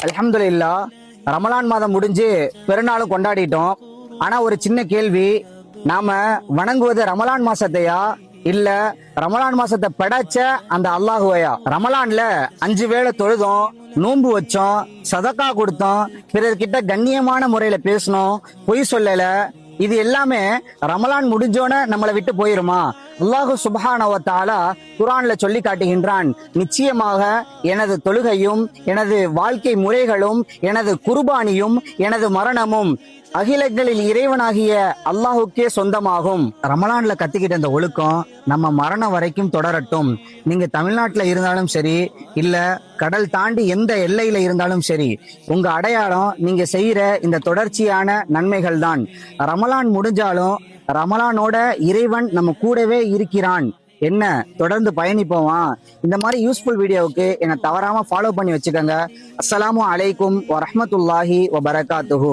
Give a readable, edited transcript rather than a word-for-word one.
அல்ஹம்துலில்லாஹ், ரமலான் மாதம் முடிஞ்சு பெருநாளும் கொண்டாடிட்டோம். ஆனா ஒரு சின்ன கேள்வி, நாம வணங்குவது ரமலான் மாசத்தையா இல்ல ரமலான் மாசத்தை படைச்ச அந்த அல்லாஹுவையா? ரமலான்ல 5 வேளை தொழுதோம், நோன்பு வச்சோம், சதக்கா கொடுத்தோம், பிறர்கிட்ட கண்ணியமான முறையில பேசணும், பொய் சொல்லல. இது எல்லாமே ரமலான் முடிஞ்சோன நம்மளை விட்டு போயிருமா? அல்லாஹு சுப்ஹானஹு வ தஆலா குர்ஆன்ல சொல்லி காட்டுகின்றான், நிச்சயமாக எனது தொழுகையும் எனது வாழ்க்கை முறைகளும் எனது குர்பானியும் எனது மரணமும் அகிலங்களில் இறைவனாகிய அல்லாஹுக்கே சொந்தமாகும். ரமலான்ல கத்துக்கிட்ட இந்த ஒழுக்கம் நம்ம மரணம் வரைக்கும் தொடரட்டும். நீங்க தமிழ்நாட்டுல இருந்தாலும் சரி, இல்ல கடல் தாண்டி எந்த எல்லையில இருந்தாலும் சரி, உங்க அடையாளம் நீங்க செய்யற இந்த தொடர்ச்சியான நன்மைகள் தான். ரமலான் முடிஞ்சாலும் ரமலானோட இறைவன் நம்ம கூடவே இருக்கிறான். என்ன, தொடர்ந்து பயணிப்போமா? இந்த மாதிரி யூஸ்ஃபுல் வீடியோவுக்கு என்னை தவறாம ஃபாலோ பண்ணி வச்சுக்கோங்க. அஸ்ஸலாமு அலைக்கும் வரஹ்மத்துல்லாஹி வபரகாத்துஹு.